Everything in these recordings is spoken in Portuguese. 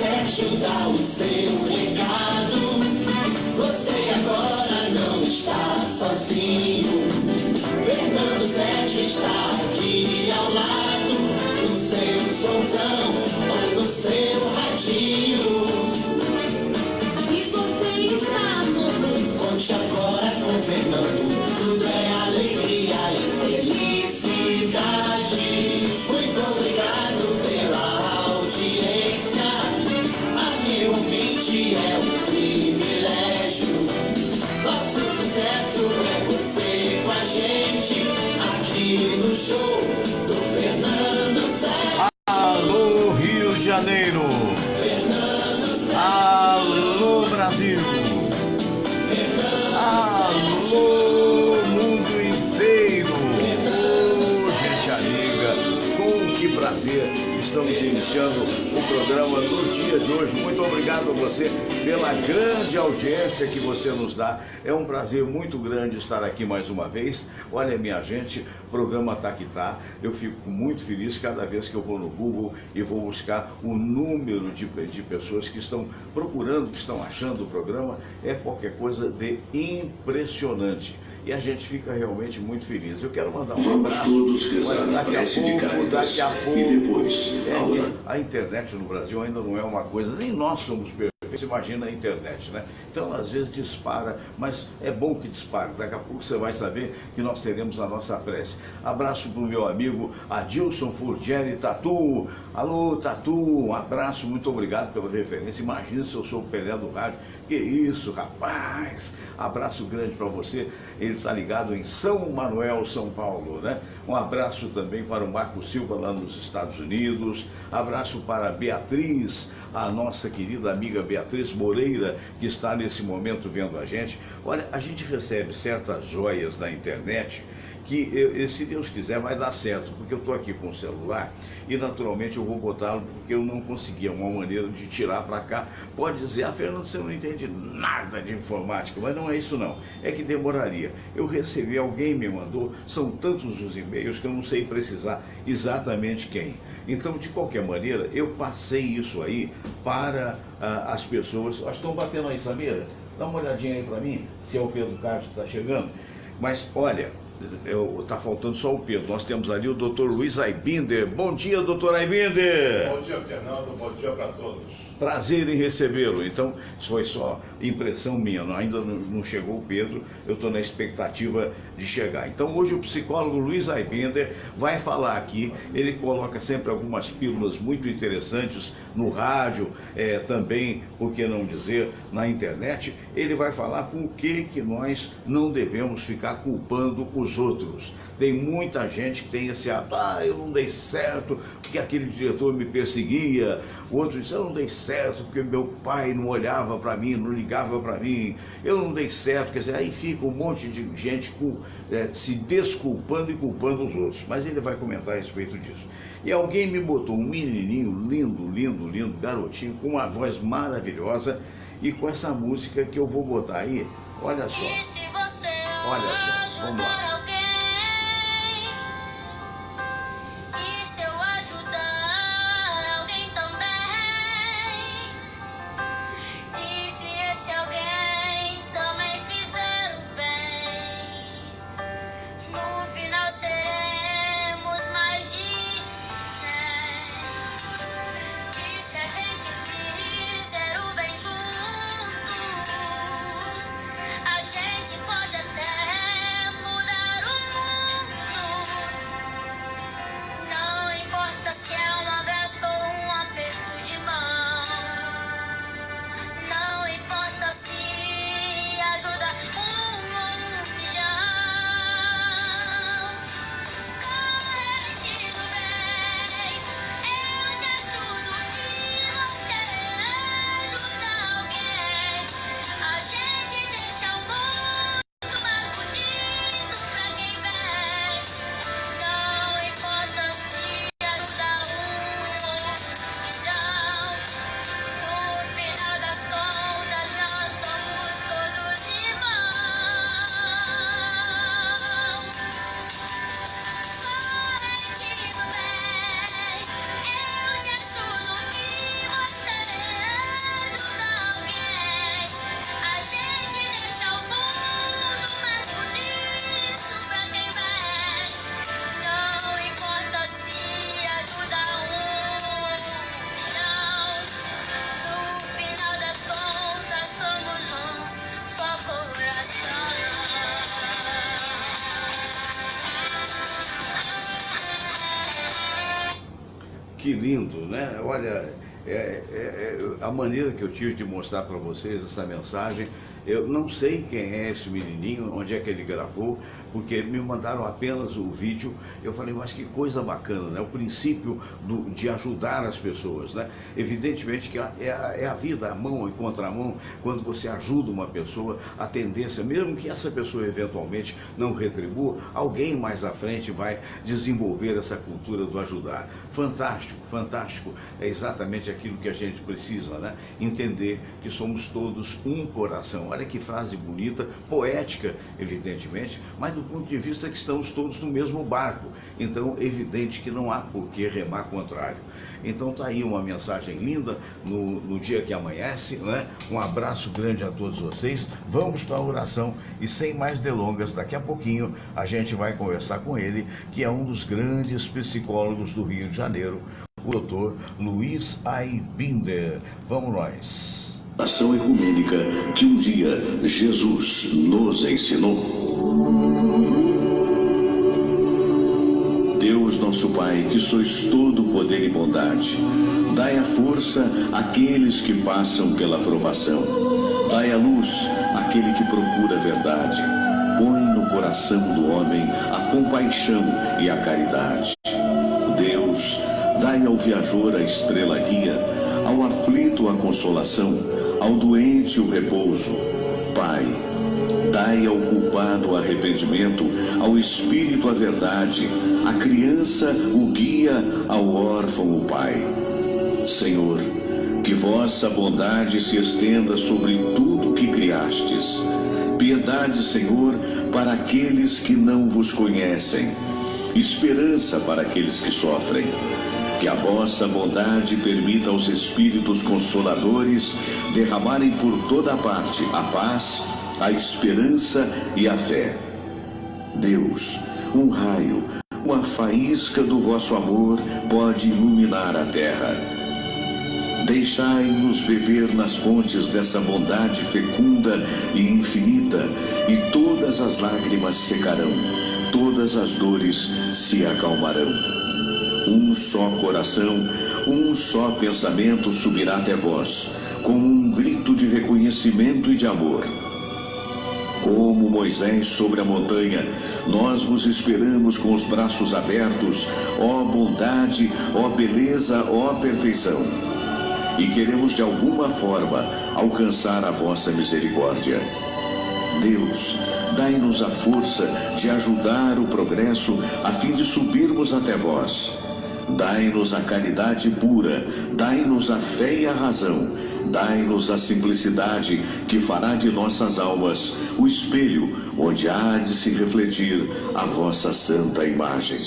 Sérgio dá o seu recado. Você agora não está sozinho. Fernando Sérgio está aqui ao lado, no seu somzão ou no seu radinho. Se você está morrendo, conte agora com o Fernando. Tudo é alegria e felicidade. Muito obrigado pela audiência. A meu ouvinte é um privilégio. Nosso sucesso é você com a gente aqui no show do Fernando Sérgio. Alô, Rio de Janeiro. Fernando Sérgio. Alô, Brasil. Alô, mundo inteiro. Ô, gente amiga, com que prazer estamos iniciando o programa no dia de hoje. Muito obrigado a você pela grande audiência que você nos dá. É um prazer muito grande estar aqui mais uma vez. Olha, minha gente, o programa tá que tá. Eu fico muito feliz cada vez que eu vou no Google e vou buscar o número de pessoas que estão procurando, que estão achando o programa. É qualquer coisa de impressionante. E a gente fica realmente muito feliz. Eu quero mandar um abraço. Daqui a pouco, e depois, a internet no Brasil ainda não é uma coisa, nem nós somos perfeitos. Você imagina a internet, né? Então, às vezes dispara, mas é bom que dispare. Daqui a pouco você vai saber que nós teremos a nossa prece. Abraço para o meu amigo Adilson Furgieri Tatu. Alô, Tatu, um abraço, muito obrigado pela referência. Imagina se eu sou o Pelé do rádio. Que isso, rapaz! Abraço grande para você. Ele está ligado em São Manuel, São Paulo, né? Um abraço também para o Marco Silva lá nos Estados Unidos. Abraço para a Beatriz, a nossa querida amiga Beatriz Moreira, que está nesse momento vendo a gente. Olha, a gente recebe certas joias da internet que, se Deus quiser, vai dar certo, porque eu estou aqui com o celular e naturalmente eu vou botá-lo porque eu não conseguia uma maneira de tirar para cá. Pode dizer, Fernando, você não entende nada de informática, mas não é isso não, é que demoraria. Eu recebi, alguém me mandou, são tantos os e-mails que eu não sei precisar exatamente quem. Então, de qualquer maneira, eu passei isso aí para as pessoas. Estão batendo aí, Samira? Dá uma olhadinha aí para mim, se é o Pedro Carlos que está chegando. Mas, olha, está faltando só o Pedro. Nós temos ali o Dr. Luiz Aibinder. Bom dia, Dr. Aibinder. Bom dia, Fernando. Bom dia para todos. Prazer em recebê-lo. Então, isso foi só impressão minha, ainda não chegou o Pedro, eu estou na expectativa de chegar. Então, hoje o psicólogo Luiz Aibinder vai falar aqui, ele coloca sempre algumas pílulas muito interessantes no rádio, também, por que não dizer, na internet. Ele vai falar por que nós não devemos ficar culpando os outros. Tem muita gente que tem esse hábito, eu não dei certo porque aquele diretor me perseguia, o outro diz, eu não dei certo porque meu pai não olhava para mim, não ligava para mim, eu não dei certo, quer dizer, aí fica um monte de gente se desculpando e culpando os outros, mas ele vai comentar a respeito disso. E alguém me botou um menininho lindo, lindo, lindo, garotinho, com uma voz maravilhosa e com essa música que eu vou botar aí, olha só, olha só, vamos lá. A gente pode até mudar. que lindo, né? Olha, a maneira que eu tive de mostrar para vocês essa mensagem, eu não sei quem é esse menininho, onde é que ele gravou, porque me mandaram apenas o vídeo. Eu falei, mas que coisa bacana, né? O princípio de ajudar as pessoas, né? Evidentemente que é a vida, a mão e contramão. Quando você ajuda uma pessoa, a tendência, mesmo que essa pessoa eventualmente não retribua, alguém mais à frente vai desenvolver essa cultura do ajudar. Fantástico, fantástico. É exatamente aquilo que a gente precisa, né? Entender que somos todos um coração. Olha que frase bonita, poética, evidentemente, mas do ponto de vista que estamos todos no mesmo barco. Então, é evidente que não há por que remar contrário. Então tá aí uma mensagem linda no dia que amanhece, né? Um abraço grande a todos vocês. Vamos para a oração e sem mais delongas, daqui a pouquinho a gente vai conversar com ele, que é um dos grandes psicólogos do Rio de Janeiro, o Dr. Luiz Aibinder. Vamos nós. Ação ecumênica que um dia Jesus nos ensinou. Deus nosso Pai, que sois todo poder e bondade, dai a força àqueles que passam pela provação. Dai a luz àquele que procura a verdade. Põe no coração do homem a compaixão e a caridade. Deus, dai ao viajor a estrela guia, ao aflito a consolação, ao doente o repouso. Pai, dai ao culpado o arrependimento, ao espírito a verdade, à criança o guia, ao órfão o pai. Senhor, que vossa bondade se estenda sobre tudo que criastes. Piedade, Senhor, para aqueles que não vos conhecem. Esperança para aqueles que sofrem. Que a vossa bondade permita aos Espíritos Consoladores derramarem por toda parte a paz, a esperança e a fé. Deus, um raio, uma faísca do vosso amor pode iluminar a terra. Deixai-nos beber nas fontes dessa bondade fecunda e infinita, e todas as lágrimas secarão, todas as dores se acalmarão. Um só coração, um só pensamento subirá até vós, como um grito de reconhecimento e de amor. Como Moisés sobre a montanha, nós vos esperamos com os braços abertos, ó bondade, ó beleza, ó perfeição. E queremos de alguma forma alcançar a vossa misericórdia. Deus, dai-nos a força de ajudar o progresso a fim de subirmos até vós. Dai-nos a caridade pura, dai-nos a fé e a razão, dai-nos a simplicidade que fará de nossas almas o espelho onde há de se refletir a vossa santa imagem.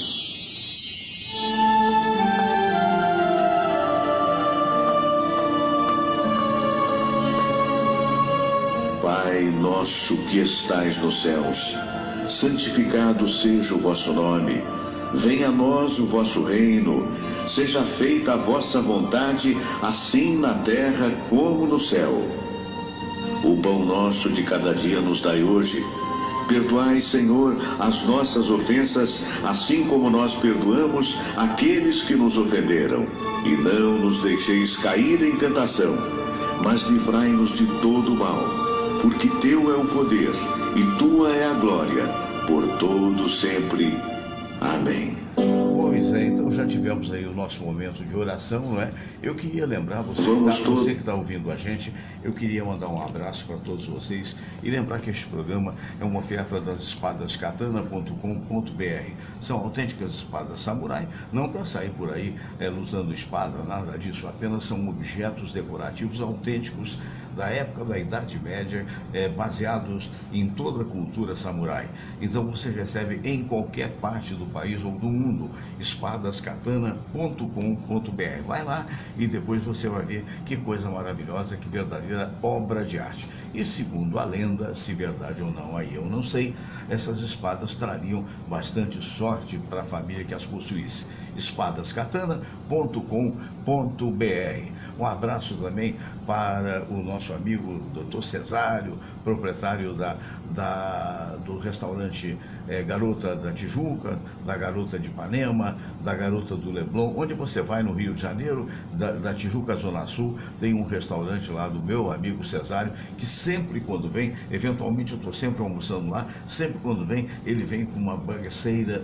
Pai nosso que estais nos céus, santificado seja o vosso nome. Venha a nós o vosso reino, seja feita a vossa vontade, assim na terra como no céu. O pão nosso de cada dia nos dai hoje. Perdoai, Senhor, as nossas ofensas, assim como nós perdoamos aqueles que nos ofenderam. E não nos deixeis cair em tentação, mas livrai-nos de todo o mal, porque teu é o poder e tua é a glória, por todo sempre. Amém. Pois é, então já tivemos aí o nosso momento de oração, não é? Eu queria lembrar você que está ouvindo a gente, eu queria mandar um abraço para todos vocês e lembrar que este programa é uma oferta das espadascatana.com.br. São autênticas espadas samurai, não para sair por aí lutando espada, nada disso, apenas são objetos decorativos autênticos da época da Idade Média, baseados em toda a cultura samurai. Então você recebe em qualquer parte do país ou do mundo, espadascatana.com.br. Vai lá e depois você vai ver que coisa maravilhosa, que verdadeira obra de arte. E segundo a lenda, se verdade ou não, aí eu não sei, essas espadas trariam bastante sorte para a família que as possuísse. espadascatana.com.br. Um abraço também para o nosso amigo Dr. Cesário, proprietário do restaurante Garota da Tijuca, da Garota de Ipanema, da Garota do Leblon. Onde você vai no Rio de Janeiro, da Tijuca Zona Sul, tem um restaurante lá do meu amigo Cesário, que sempre quando vem, eventualmente eu estou sempre almoçando lá, sempre quando vem, ele vem com uma bagaceira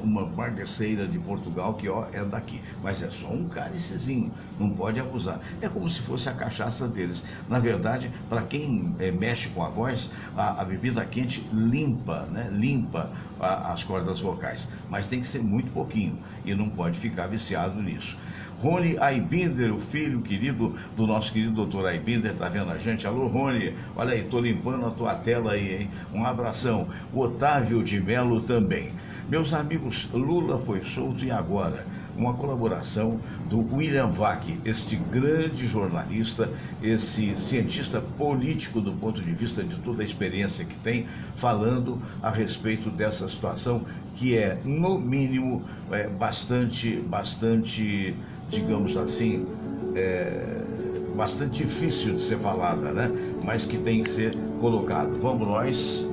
de Portugal, que ó, é daqui, mas é só um cálicezinho, não pode abusar. É como se fosse a cachaça deles. Na verdade, para quem mexe com a voz, a bebida quente limpa, né? Limpa as cordas vocais, mas tem que ser muito pouquinho e não pode ficar viciado nisso. Rony Aibinder, o filho querido do nosso querido doutor Aibinder, tá vendo a gente? Alô, Rony, olha aí, tô limpando a tua tela aí, hein? Um abração. O Otávio de Melo também. Meus amigos, Lula foi solto e agora? Uma colaboração do William Vac, este grande jornalista, esse cientista político do ponto de vista de toda a experiência que tem, falando a respeito dessa situação que é, no mínimo, bastante, digamos assim, bastante difícil de ser falada, né? Mas que tem que ser colocado. Vamos nós.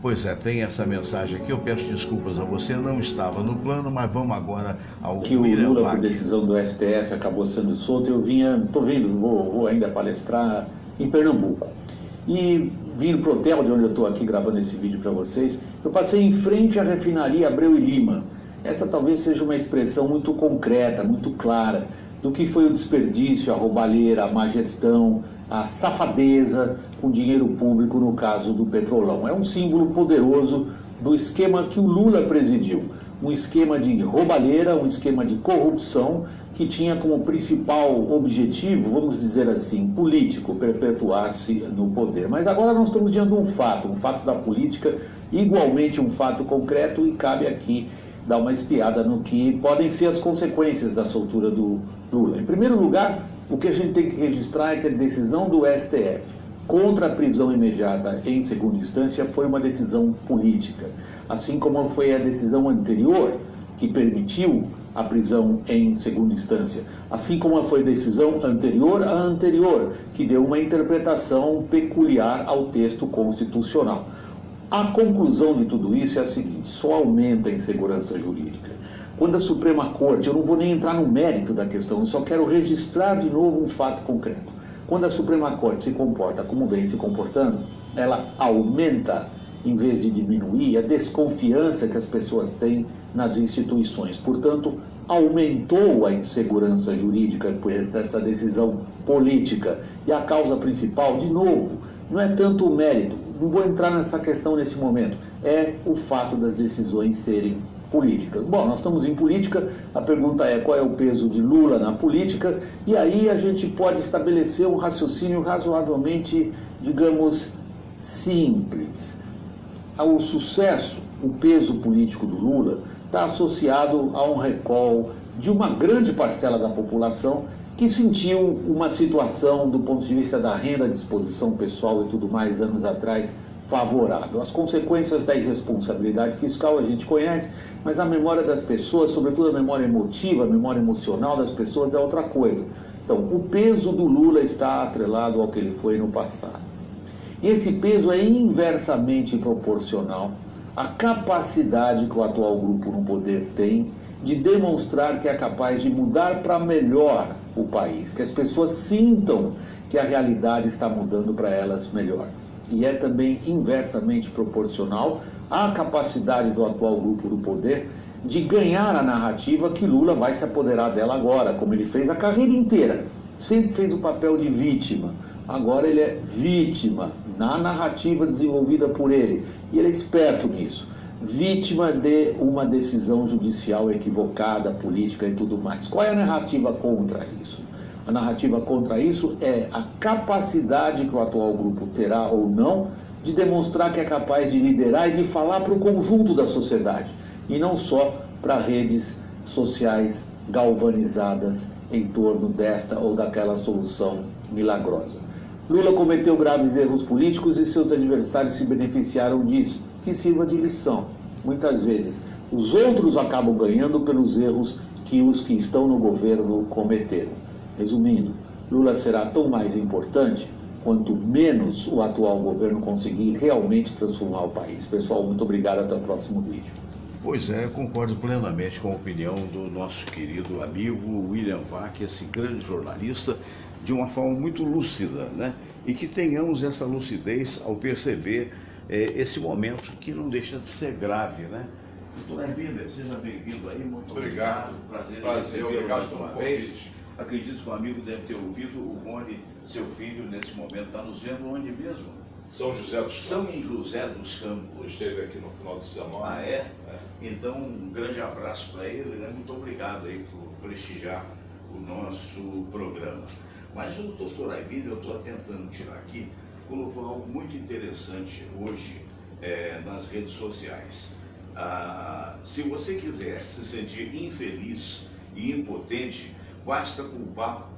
Pois é, tem essa mensagem aqui, eu peço desculpas a você, não estava no plano, mas vamos agora ao que o Lula, por decisão do STF, acabou sendo solto. Vou ainda palestrar em Pernambuco. E vindo para o hotel de onde eu estou aqui gravando esse vídeo para vocês, eu passei em frente à refinaria Abreu e Lima. Essa talvez seja uma expressão muito concreta, muito clara, do que foi o desperdício, a roubalheira, a má gestão, a safadeza com dinheiro público no caso do Petrolão. É um símbolo poderoso do esquema que o Lula presidiu, um esquema de roubalheira, um esquema de corrupção que tinha como principal objetivo, vamos dizer assim, político, perpetuar-se no poder. Mas agora nós estamos diante de um fato da política, igualmente um fato concreto, e cabe aqui dar uma espiada no que podem ser as consequências da soltura do Lula. Em primeiro lugar, o que a gente tem que registrar é que a decisão do STF contra a prisão imediata em segunda instância foi uma decisão política, assim como foi a decisão anterior que permitiu a prisão em segunda instância, assim como foi a decisão anterior à anterior, que deu uma interpretação peculiar ao texto constitucional. A conclusão de tudo isso é a seguinte: só aumenta a insegurança jurídica. Quando a Suprema Corte, eu não vou nem entrar no mérito da questão, eu só quero registrar de novo um fato concreto. Quando a Suprema Corte se comporta como vem se comportando, ela aumenta, em vez de diminuir, a desconfiança que as pessoas têm nas instituições. Portanto, aumentou a insegurança jurídica por essa decisão política. E a causa principal, de novo, não é tanto o mérito, não vou entrar nessa questão nesse momento, é o fato das decisões serem políticas. Bom, nós estamos em política, a pergunta é qual é o peso de Lula na política, e aí a gente pode estabelecer um raciocínio razoavelmente, digamos, simples. O sucesso, o peso político do Lula está associado a um recall de uma grande parcela da população que sentiu uma situação, do ponto de vista da renda, disposição pessoal e tudo mais, anos atrás, favorável. As consequências da irresponsabilidade fiscal a gente conhece, mas a memória das pessoas, sobretudo a memória emotiva, a memória emocional das pessoas é outra coisa. Então, o peso do Lula está atrelado ao que ele foi no passado. E esse peso é inversamente proporcional à capacidade que o atual grupo no poder tem de demonstrar que é capaz de mudar para melhor o país, que as pessoas sintam que a realidade está mudando para elas melhor. E é também inversamente proporcional à capacidade do atual grupo do poder de ganhar a narrativa que Lula vai se apoderar dela agora, como ele fez a carreira inteira. Sempre fez o papel de vítima. Agora ele é vítima na narrativa desenvolvida por ele. E ele é esperto nisso. Vítima de uma decisão judicial equivocada, política e tudo mais. Qual é a narrativa contra isso? A narrativa contra isso é a capacidade que o atual grupo terá ou não de demonstrar que é capaz de liderar e de falar para o conjunto da sociedade, e não só para redes sociais galvanizadas em torno desta ou daquela solução milagrosa. Lula cometeu graves erros políticos e seus adversários se beneficiaram disso, que sirva de lição. Muitas vezes, os outros acabam ganhando pelos erros que os que estão no governo cometeram. Resumindo, Lula será tão mais importante quanto menos o atual governo conseguir realmente transformar o país. Pessoal, muito obrigado, até o próximo vídeo. Pois é, concordo plenamente com a opinião do nosso querido amigo William Vac, esse grande jornalista, de uma forma muito lúcida, né? E que tenhamos essa lucidez ao perceber esse momento que não deixa de ser grave, né? Doutor Herbiner, seja bem-vindo aí, muito obrigado. Prazer, obrigado pelo convite. Acredito que o amigo deve ter ouvido. O Rony, seu filho, nesse momento está nos vendo onde mesmo? São José dos São Campos. José dos Campos. Esteve aqui no final de semana. Ah, é? Então, um grande abraço para ele, né? Muito obrigado aí por prestigiar o nosso programa. Mas o doutor Herbiner, eu estou tentando tirar aqui, colocou algo muito interessante hoje nas redes sociais. Se você quiser se sentir infeliz e impotente, basta culpar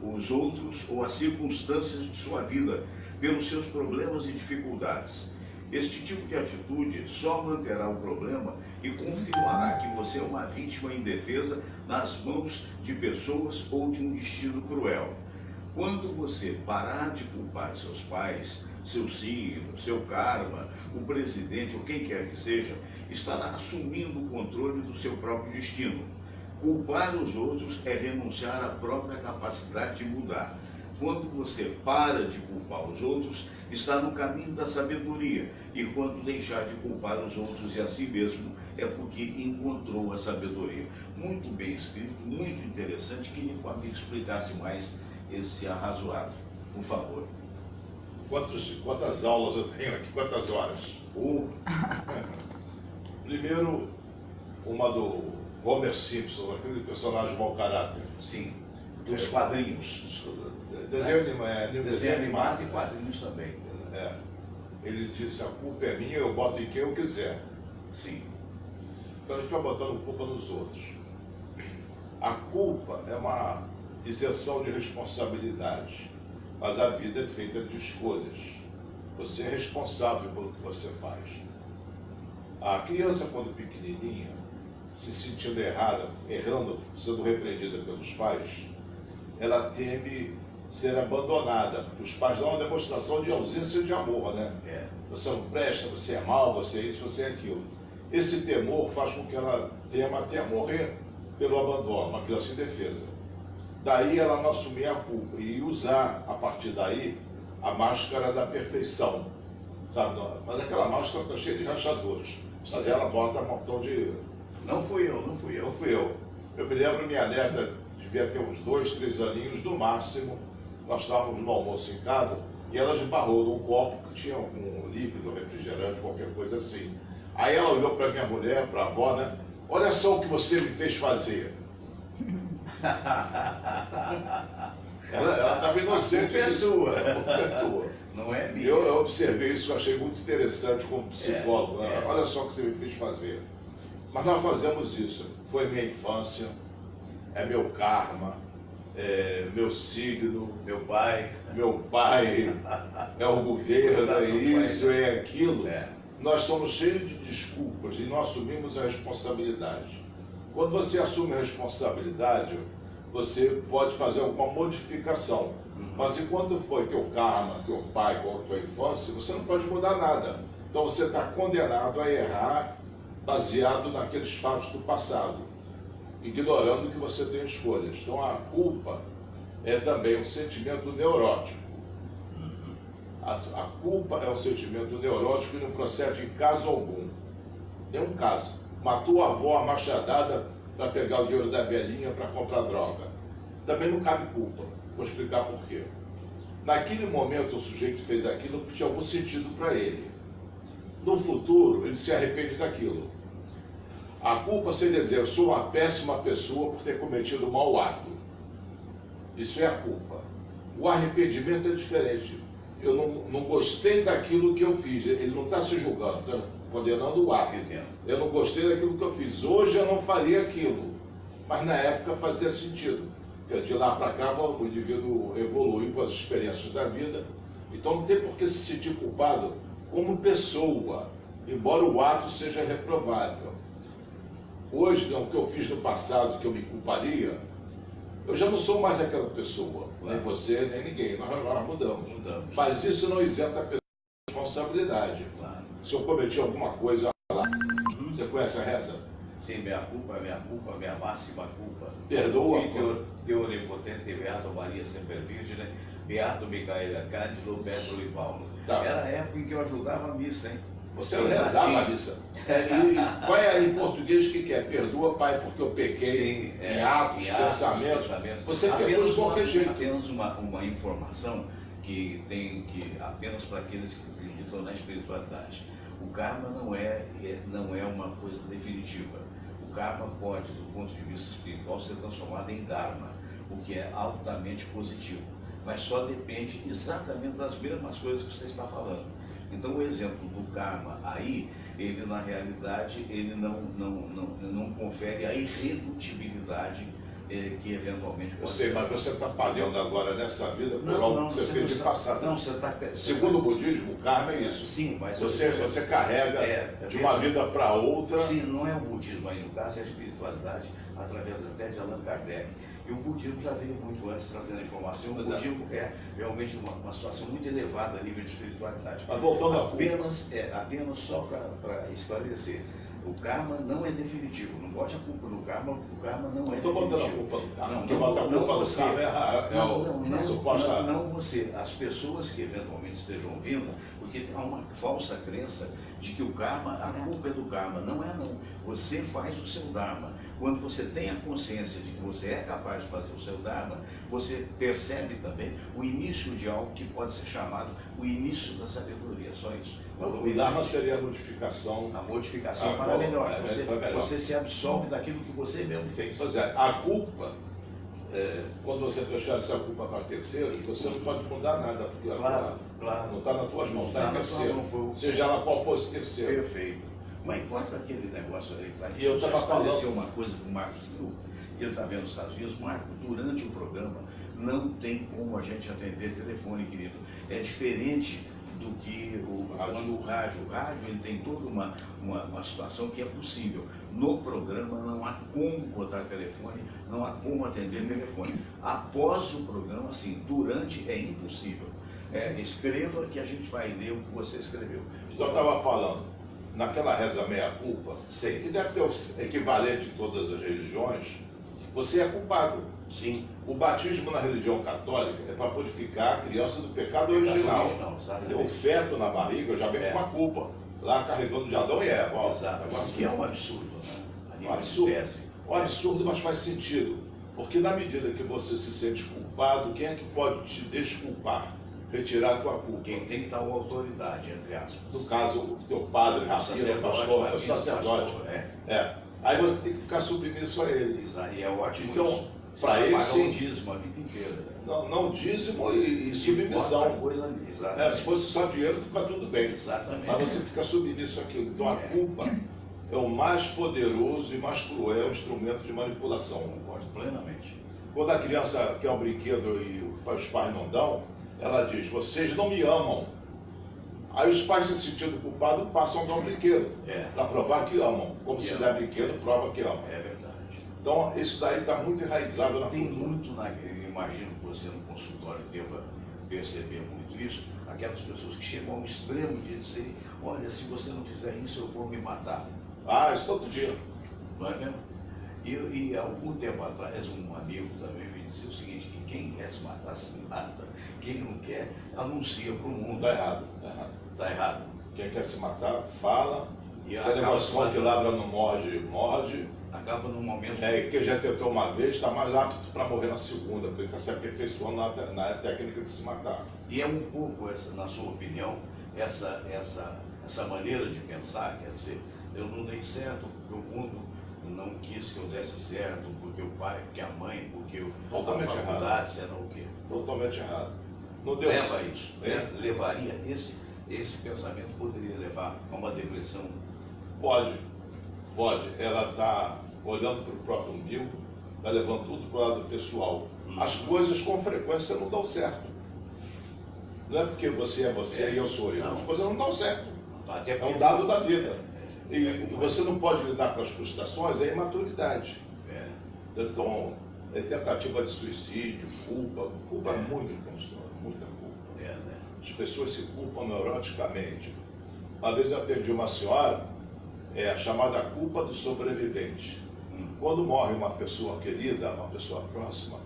os outros ou as circunstâncias de sua vida pelos seus problemas e dificuldades. Este tipo de atitude só manterá o problema e confirmará que você é uma vítima indefesa nas mãos de pessoas ou de um destino cruel. Quando você parar de culpar seus pais, seu signo, seu karma, o presidente ou quem quer que seja, estará assumindo o controle do seu próprio destino. Culpar os outros é renunciar à própria capacidade de mudar. Quando você para de culpar os outros, está no caminho da sabedoria. E quando deixar de culpar os outros e a si mesmo, é porque encontrou a sabedoria. Muito bem escrito, muito interessante. Queria que o amigo explicasse mais esse arrazoado, por favor. Quantas aulas eu tenho aqui? Quantas horas? Primeiro, uma do Homer Simpson, aquele personagem mau caráter. Sim, dos quadrinhos. Desenho animado e quadrinhos também. Ele disse, a culpa é minha, eu boto em quem eu quiser. Sim. Então a gente vai botando culpa nos outros. A culpa é uma isenção de responsabilidade, mas a vida é feita de escolhas. Você é responsável pelo que você faz. A criança, quando pequenininha, se sentindo errada, errando, sendo repreendida pelos pais, ela teme ser abandonada, porque os pais dão uma demonstração de ausência de amor, né? Você não presta, você é mau, você é isso, você é aquilo. Esse temor faz com que ela tema até morrer pelo abandono, uma criança indefesa. Daí ela não assumir a culpa e usar, a partir daí, a máscara da perfeição, sabe? Mas aquela máscara está cheia de rachaduras, mas ela bota um montão de... Não fui eu. Eu me lembro, minha neta devia ter uns 2, 3 aninhos no máximo. Nós estávamos no almoço em casa e ela esbarrou num copo que tinha um líquido, refrigerante, qualquer coisa assim. Aí ela olhou para minha mulher, para a avó, né? Olha só o que você me fez fazer. Ela estava inocente. A culpa é sua. A culpa é tua. Não é minha. Eu observei isso, eu achei muito interessante como psicólogo. Olha só o que você me fez fazer. Mas nós fazemos isso. Foi minha infância, é meu karma, é meu signo, Meu pai, é o governo, é isso, é aquilo. É. Nós somos cheios de desculpas e não assumimos a responsabilidade. Quando você assume a responsabilidade, você pode fazer alguma modificação. Mas enquanto foi teu karma, teu pai, ou tua infância, você não pode mudar nada. Então você está condenado a errar baseado naqueles fatos do passado, ignorando que você tem escolhas. Então a culpa é também um sentimento neurótico. A culpa é um sentimento neurótico e não procede em caso algum. Nenhum caso. Matou a avó a machadada para pegar o dinheiro da velhinha para comprar droga. Também não cabe culpa. Vou explicar por quê. Naquele momento o sujeito fez aquilo que tinha algum sentido para ele. No futuro ele se arrepende daquilo. A culpa seria dizer, eu sou uma péssima pessoa por ter cometido um mau ato. Isso é a culpa. O arrependimento é diferente. Eu não gostei daquilo que eu fiz. Ele não está se julgando, está condenando o ato. Eu não gostei daquilo que eu fiz. Hoje eu não faria aquilo. Mas na época fazia sentido. Porque de lá para cá o indivíduo evolui com as experiências da vida. Então não tem por que se sentir culpado como pessoa, embora o ato seja reprovável. Hoje, o que eu fiz no passado, que eu me culparia, eu já não sou mais aquela pessoa. Nem você, nem ninguém. Nós mudamos. Mas isso não isenta a pessoa de responsabilidade. Se eu cometi alguma coisa lá, você conhece a reza? Sim, minha culpa, minha máxima culpa. Perdoa. Teu onipotente beato Maria Semper Virgine, beato Micael Arcângelo, Pedro e Paulo. Tá. Era a época em que eu ajudava a missa, hein? Você rezava a missa. E qual é em português que é? Perdoa, Pai, porque eu pequei. Sim, em atos, pensamentos. Você perdoa de qualquer jeito. Apenas uma informação que tem que apenas para aqueles que acreditam na espiritualidade. O karma não é uma coisa definitiva. O karma pode, do ponto de vista espiritual, ser transformado em dharma, o que é altamente positivo. Mas só depende exatamente das mesmas coisas que você está falando. Então, o exemplo do karma aí, ele na realidade, ele não confere a irredutibilidade que eventualmente pode ser. Mas você está pagando agora nessa vida por algo que você fez de passado. Não, você está... Segundo o budismo, o karma é isso. Sim, mas... Você carrega de uma vida para outra. Sim, não é o budismo aí, no caso é a espiritualidade, através até de Allan Kardec. E o budismo já veio muito antes trazendo a informação. O budismo é realmente uma situação muito elevada a nível de espiritualidade. Mas voltando a apenas só para esclarecer. O karma não é definitivo. Não bote a culpa no karma, o karma não é definitivo. Estou botando a culpa no karma. Não, quem bota a culpa no você. karma é a suposta... Não você. As pessoas que eventualmente estejam vindo, porque há uma falsa crença de que o karma, a culpa é do karma. Não é, não. Você faz o seu dharma. Quando você tem a consciência de que você é capaz de fazer o seu dharma, você percebe também o início de algo que pode ser chamado o início da sabedoria. Só isso. O dharma seria a modificação. A modificação para melhor. Você se absolve daquilo que você mesmo fez. Pois é, a culpa, quando você transfere essa culpa para terceiros, você não pode mudar nada, porque claro. não está nas tuas mãos, está em terceiro. Mão, seja lá qual for esse terceiro. Perfeito. Mas importa aquele negócio ali, tá? E eu estava falando uma coisa com o Marcos, que ele está vendo nos Estados Unidos. Marco, durante o programa, não tem como a gente atender telefone, querido. É diferente do que o rádio. O rádio ele tem toda uma situação que é possível. No programa não há como botar telefone, não há como atender telefone. Após o programa, sim. Durante é impossível. Escreva que a gente vai ler o que você escreveu. Então eu estava falando, naquela reza meia-culpa, que deve ter o equivalente em todas as religiões, você é culpado. Sim. O batismo na religião católica é para purificar a criança do pecado original. O feto na barriga já vem com uma culpa, lá carregando de Adão e Eva. Exato. Que é um absurdo, né? Um absurdo, mas faz sentido. Porque na medida que você se sente culpado, quem é que pode te desculpar? Retirar a tua culpa? Quem tem tal autoridade, entre aspas. No caso, o teu padre, rabino, pastor, é o sacerdote. Aí você tem que ficar submisso a ele. E é ótimo. Então, para ele sim. Dízimo a vida inteira. Não dízimo e submissão. Coisa, se fosse só dinheiro, fica tudo bem. Exatamente. Mas você fica submisso àquilo. Então a culpa é o mais poderoso e mais cruel instrumento de manipulação. Concordo plenamente. Quando a criança quer um brinquedo e os pais não dão, ela diz: vocês não me amam. Aí os pais, se sentindo culpados, passam a dar um brinquedo para provar que amam. Como se der brinquedo, prova que amam. É verdade. Então isso daí está muito enraizado na Tem cultura. muito, eu imagino que você no consultório deva perceber muito isso, aquelas pessoas que chegam ao extremo de dizer: olha, se você não fizer isso, eu vou me matar. Isso todo dia. Não é mesmo? E há algum tempo atrás, um amigo também me disse o seguinte, que quem quer se matar, se mata. Quem não quer, anuncia para o mundo. Está errado. Está errado. Quem quer se matar, fala. E o negócio que ladra não morde. Acaba num momento... Quem já tentou uma vez está mais apto para morrer na segunda, porque ele está se aperfeiçoando na técnica de se matar. E é um pouco, na sua opinião, essa maneira de pensar, quer dizer, eu não dei certo porque o mundo não quis que eu desse certo, porque o pai, porque a mãe, porque a faculdade, será o quê? Totalmente errado. Não deu Leva certo. isso. Levaria, esse pensamento poderia levar a uma depressão? Pode. Ela está olhando para o próprio umbigo, está levando tudo para o lado pessoal. As coisas com frequência não dão certo. Não é porque você é você e eu sou eu. As coisas não dão certo. É um dado da vida. E você não pode lidar com as frustrações, é imaturidade. Então, é tentativa de suicídio, culpa. Culpa é muito constante, muita culpa. As pessoas se culpam neuroticamente. Uma vez eu atendi uma senhora, a chamada culpa do sobrevivente. Quando morre uma pessoa querida, uma pessoa próxima,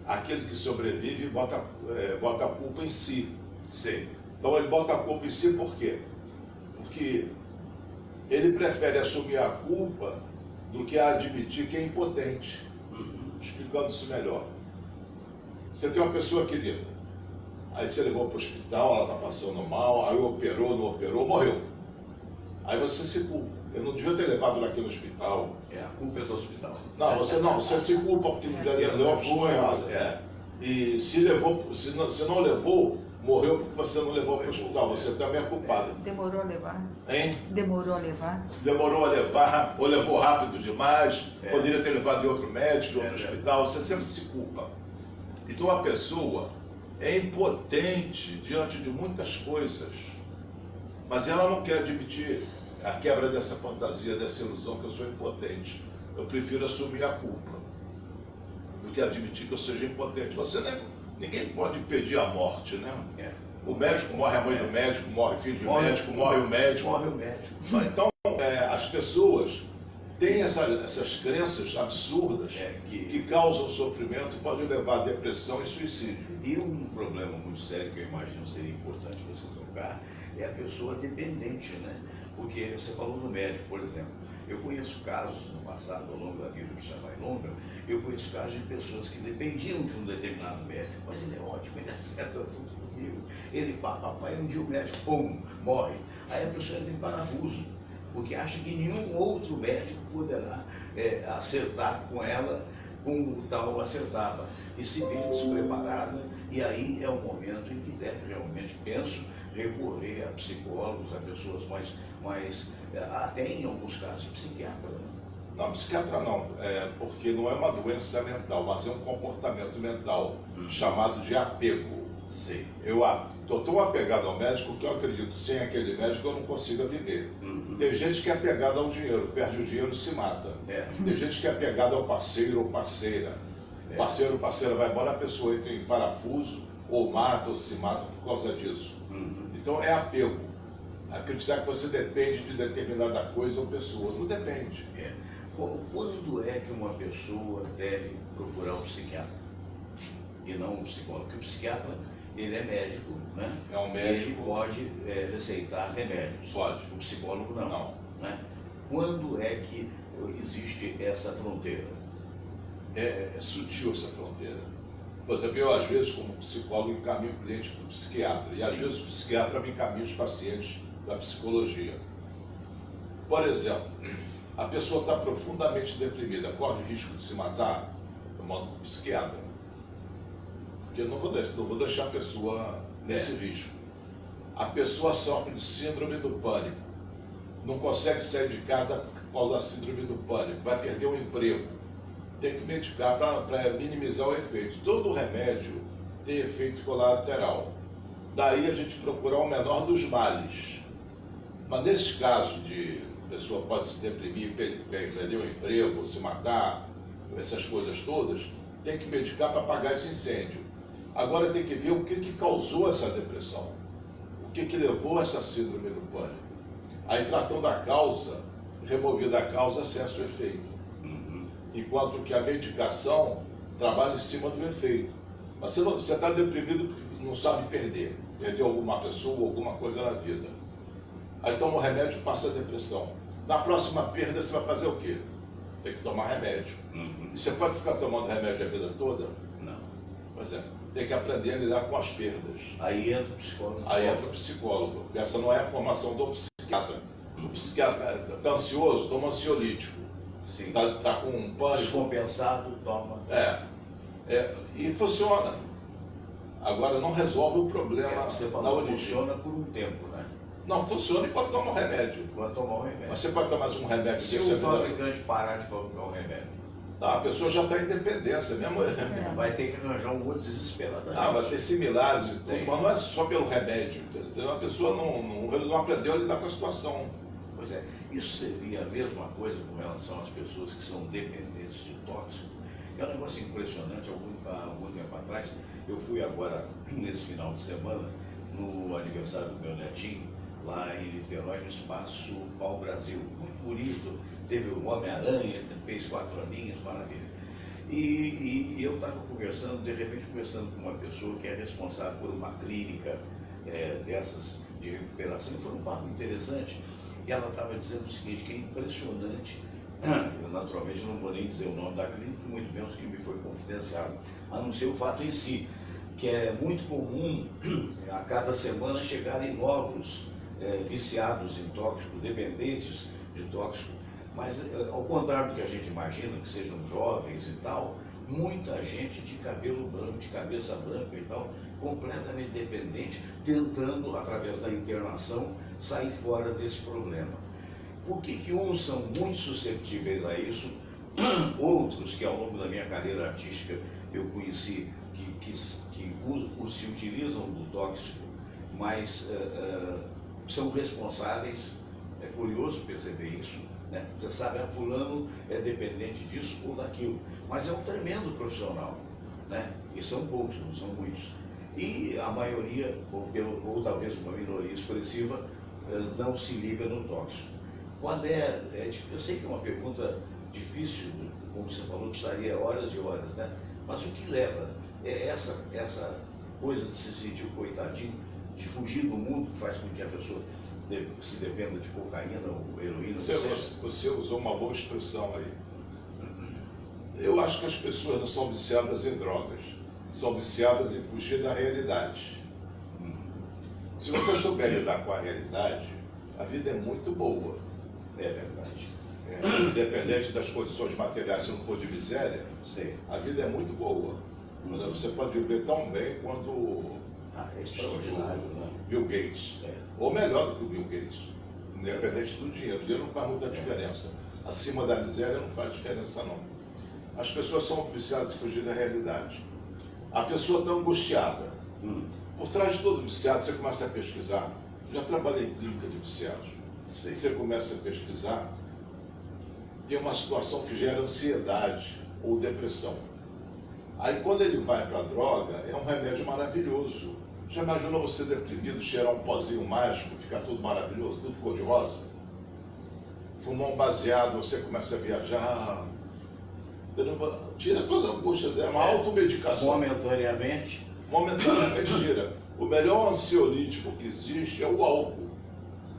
aquele que sobrevive bota a culpa em si. Sim. Então ele bota a culpa em si por quê? Porque ele prefere assumir a culpa do que admitir que é impotente. Explicando isso melhor. Você tem uma pessoa querida, aí você levou para o hospital, ela está passando mal, aí operou, não operou, morreu. Aí você se culpa. Eu não devia ter levado ela aqui no hospital. A culpa é do hospital. Não, você se culpa porque não levou a pessoa errada. E se não levou, morreu porque você não levou para o hospital. Você também é culpado. Demorou a levar? Hein? Demorou a levar? Se demorou a levar, ou levou rápido demais, poderia ter levado em outro médico, em outro hospital, você sempre se culpa. Então a pessoa é impotente diante de muitas coisas, mas ela não quer admitir a quebra dessa fantasia, dessa ilusão que eu sou impotente. Eu prefiro assumir a culpa do que admitir que eu seja impotente. Ninguém pode impedir a morte, né? O médico morre, a mãe do médico, morre o filho do médico, morre o médico. Morre o médico. Então, as pessoas têm essas crenças absurdas que causam sofrimento e podem levar a depressão e suicídio. E um problema muito sério que eu imagino seria importante você tocar é a pessoa dependente, né? Porque você falou do médico, por exemplo. Eu conheço casos no passado, ao longo da vida, que já vai longa, eu conheço casos de pessoas que dependiam de um determinado médico, mas ele é ótimo, ele acerta tudo comigo, ele papai, um dia o médico, pum, morre. Aí a pessoa entra em parafuso, porque acha que nenhum outro médico poderá acertar com ela como o tal acertava, e se vê despreparada, e aí é o momento em que deve realmente, penso, recorrer a psicólogos, a pessoas mais até em alguns casos, psiquiatra. Né? Não, psiquiatra não, porque não é uma doença mental, mas é um comportamento mental chamado de apego. Sim. Eu estou tão apegado ao médico que eu acredito que sem aquele médico eu não consiga viver. Tem gente que é apegada ao dinheiro, perde o dinheiro e se mata. Tem gente que é apegada ao parceiro ou parceira. Parceiro ou parceira vai embora, a pessoa entra em parafuso, ou mata, ou se mata por causa disso. Então é apego. Acreditar que você depende de determinada coisa ou pessoa. Não depende. Quando é que uma pessoa deve procurar um psiquiatra e não um psicólogo? Porque o psiquiatra, ele é médico, né? É um médico. Ele pode receitar remédios. Pode. O psicólogo não. Não. Né? Quando é que existe essa fronteira? É sutil essa fronteira. Por exemplo, eu às vezes como psicólogo encaminho o cliente para o psiquiatra. E às vezes o psiquiatra me encaminha os pacientes da psicologia. Por exemplo, a pessoa está profundamente deprimida, corre risco de se matar, eu mando para o psiquiatra. Porque eu não vou deixar a pessoa nesse risco. A pessoa sofre de síndrome do pânico. Não consegue sair de casa por causa da síndrome do pânico. Vai perder o emprego. Tem que medicar para minimizar o efeito. Todo remédio tem efeito colateral. Daí a gente procurar o menor dos males. Mas nesses casos de a pessoa pode se deprimir, perder o emprego, se matar, essas coisas todas, tem que medicar para apagar esse incêndio. Agora tem que ver o que causou essa depressão, o que levou a essa síndrome do pânico. Aí tratando a causa, removida a causa, cessa o efeito. Enquanto que a medicação trabalha em cima do efeito. Mas você está deprimido porque não sabe perder. Perdeu alguma pessoa, alguma coisa na vida. Aí toma o remédio e passa a depressão. Na próxima perda você vai fazer o quê? Tem que tomar remédio. E você pode ficar tomando remédio a vida toda? Não. Pois é. Tem que aprender a lidar com as perdas. Aí entra o psicólogo. Aí entra o psicólogo. Essa não é a formação do psiquiatra. O psiquiatra está ansioso, toma ansiolítico. Sim. Tá com um pânico. Descompensado, toma. E funciona. Agora não resolve o problema Você na falou, origem. funciona por um tempo, né? Não, funciona enquanto toma o remédio. Quando tomar o remédio. Mas você pode tomar mais um remédio. Se o fabricante parar de fabricar o remédio, A pessoa já está em dependência mesmo. Vai ter que arranjar um outro desesperado. Vai ter similares e tudo, Tem. mas não é só pelo remédio. Então, a pessoa não aprendeu a lidar com a situação. Pois é, isso seria a mesma coisa com relação às pessoas que são dependentes de tóxico. É um negócio impressionante. Há algum tempo atrás, eu fui agora, nesse final de semana, no aniversário do meu netinho, lá em Niterói, no Espaço Pau Brasil. Muito bonito, teve o Homem-Aranha, ele fez 4 aninhos, maravilha. E eu estava conversando, de repente conversando com uma pessoa que é responsável por uma clínica dessas de recuperação, e foi um papo interessante. E ela estava dizendo o seguinte, que é impressionante, eu naturalmente não vou nem dizer o nome da clínica, muito menos que me foi confidenciado, a não ser o fato em si, que é muito comum a cada semana chegarem novos viciados em tóxico, dependentes de tóxico, mas ao contrário do que a gente imagina, que sejam jovens e tal, muita gente de cabelo branco, de cabeça branca e tal, completamente dependente, tentando, através da internação, sair fora desse problema. Por que uns são muito suscetíveis a isso, outros que ao longo da minha carreira artística eu conheci que se utilizam do tóxico, mas são responsáveis, é curioso perceber isso, né? Você sabe, fulano é dependente disso ou daquilo, mas é um tremendo profissional, né? E são poucos, não são muitos. E a maioria, ou talvez uma minoria expressiva, não se liga no tóxico. Quando eu sei que é uma pergunta difícil, como você falou, precisaria horas e horas, né? Mas o que leva é essa coisa de se sentir coitadinho, de fugir do mundo, que faz com que a pessoa se dependa de cocaína ou heroína. Você usou uma boa expressão aí. Eu acho que as pessoas não são viciadas em drogas, são viciadas em fugir da realidade. Se você souber lidar com a realidade, a vida é muito boa. É verdade. Independente das condições materiais, se não for de miséria, Sei. a vida é muito boa. Você pode viver tão bem quanto É extraordinário, né? Bill Gates. Ou melhor do que o Bill Gates. Independente do dinheiro. O dinheiro não faz muita diferença. Acima da miséria não faz diferença, não. As pessoas são viciadas em fugir da realidade. A pessoa está angustiada. Por trás de todo viciado, você começa a pesquisar. Já trabalhei em clínica de viciados. Você começa a pesquisar, tem uma situação que gera ansiedade ou depressão. Aí quando ele vai para a droga, é um remédio maravilhoso. Já imaginou você deprimido, cheirar um pozinho mágico, ficar tudo maravilhoso, tudo cor-de-rosa? Fumar um baseado, você começa a viajar. Tira as suas angústias, é uma automedicação. Momentaneamente. Momentaneamente tira. O melhor ansiolítico que existe é o álcool.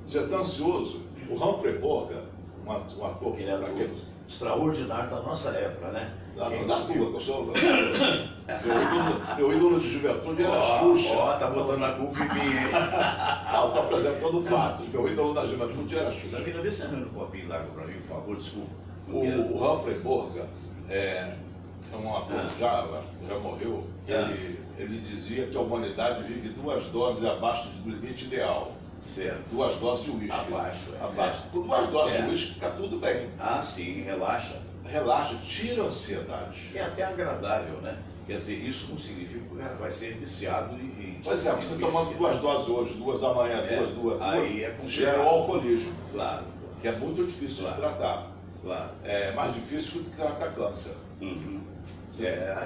Você está ansioso? O Humphrey Bogart, um ator Ele é extraordinário da nossa época, né? da tua, que eu sou meu ídolo de juventude era Xuxa. Tá botando a culpa em mim, hein? Não, estou apresentando fatos. Meu ídolo da juventude era Xuxa. Sabina, vê se arranja um copinho d'água para mim, por favor, desculpa. O Humphrey Bogart é um ator que já morreu. Ele dizia que a humanidade vive 2 doses abaixo do limite ideal. Certo. 2 doses de uísque. Abaixo. Com 2 doses de uísque fica tudo bem. Ah, sim, relaxa. Relaxa, tira a ansiedade. É até agradável, né? Quer dizer, isso não significa que o cara vai ser viciado em... Pois é, você tomando 2 doses hoje, 2 amanhã, 2, aí é complicado. gera o alcoolismo. Claro. Que é muito difícil de tratar. Claro. É mais difícil do que tratar câncer.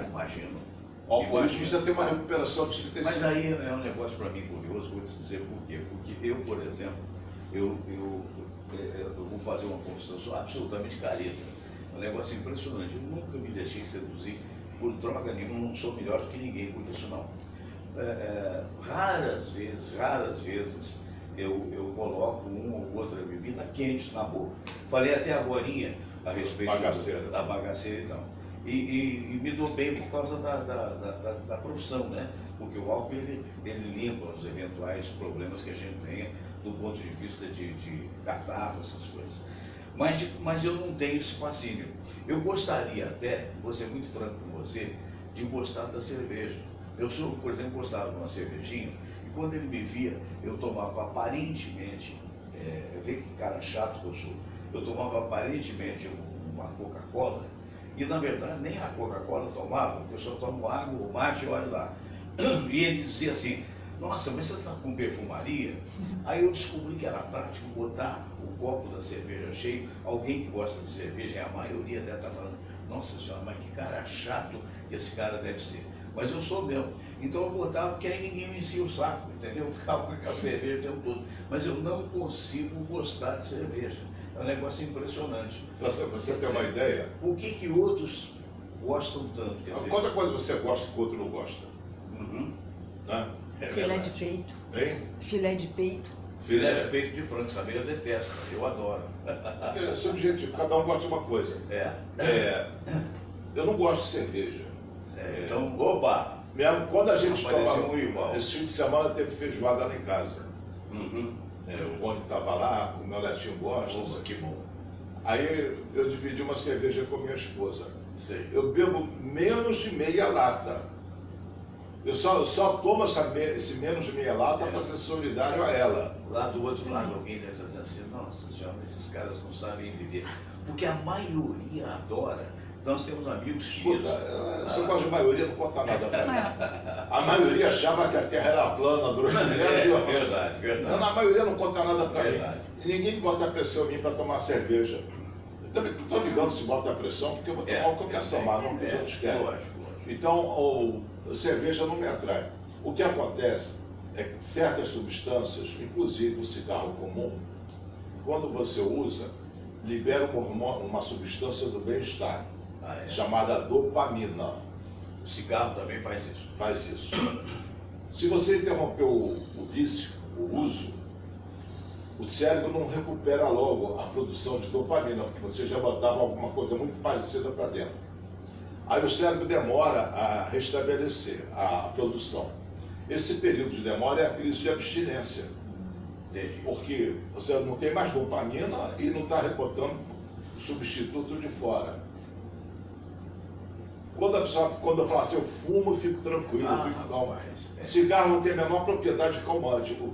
Imagino. O alcoolismo você tem uma recuperação de 35%. Mas aí é um negócio para mim curioso, vou te dizer por quê. Porque eu, por exemplo, eu vou fazer uma confissão, sou absolutamente careta. É um negócio impressionante. Eu nunca me deixei seduzir por droga nenhuma, não sou melhor do que ninguém por isso, não. Raras vezes eu coloco uma ou outra bebida quente na boca. Falei até agorinha a respeito da bagaceira e tal. E me dou bem por causa da profissão, né? Porque o álcool ele limpa os eventuais problemas que a gente tenha do ponto de vista de catarro, essas coisas. Mas eu não tenho esse fascínio. Eu gostaria até, vou ser muito franco com você, de gostar da cerveja. Eu sou, por exemplo, gostava de uma cervejinha, e quando ele me via, eu tomava aparentemente, vê que cara chato que eu sou, eu tomava aparentemente uma Coca-Cola, E, na verdade, nem a Coca-Cola tomava, eu só tomo água, o mate, olha lá. E ele dizia assim, nossa, mas você está com perfumaria? Aí eu descobri que era prático botar o copo da cerveja cheio. Alguém que gosta de cerveja, e a maioria deve estar falando, nossa senhora, mas que cara chato que esse cara deve ser. Mas eu sou mesmo. Então eu botava, porque aí ninguém me enchia o saco, entendeu? Eu ficava com aquela cerveja o tempo todo. Mas eu não consigo gostar de cerveja. É um negócio impressionante. Você tem uma ideia? Por que outros gostam tanto? Quer dizer, Quanta coisa você gosta que o outro não gosta? Uhum. Né? Filé de peito. Hein? Filé de peito. Filé de peito de frango, sabe? Eu detesto, eu adoro. É subjetivo, cada um gosta de uma coisa. Eu não gosto de cerveja. Então, opa! Mesmo quando a gente Apareceu tomava, um igual. esse fim de semana teve feijoada lá em casa. Uhum. O Boni estava lá, o meu netinho gosta. Nossa, que bom. Aí eu dividi uma cerveja com minha esposa. Sei. Eu bebo menos de meia lata. Eu só tomo esse menos de meia lata para ser solidário a ela. Lá do outro lado alguém deve estar dizendo assim, nossa senhora, esses caras não sabem viver. Porque a maioria adora. Nós temos amigos que Escuta, esse negócio de maioria não conta nada para mim. A maioria achava que a Terra era plana durante o Verdade, verdade. Não, a maioria não conta nada para mim. Verdade. E ninguém bota a pressão em mim para tomar cerveja. Eu também não estou ligando se bota a pressão, porque eu vou tomar o que eu quero tomar, não o que os outros querem. Lógico. Então, a cerveja não me atrai. O que acontece é que certas substâncias, inclusive o cigarro comum, quando você usa, libera uma substância do bem-estar, chamada dopamina. O cigarro também faz isso. Faz isso. Se você interromper o vício, o uso, o cérebro não recupera logo a produção de dopamina, porque você já botava alguma coisa muito parecida para dentro. Aí o cérebro demora a restabelecer a produção. Esse período de demora é a crise de abstinência. Entendi. Porque você não tem mais dopamina e não está rebotando o substituto de fora. Quando eu falo assim, eu fumo, eu fico tranquilo, eu fico calmo. Cigarro não tem a menor propriedade calmante. O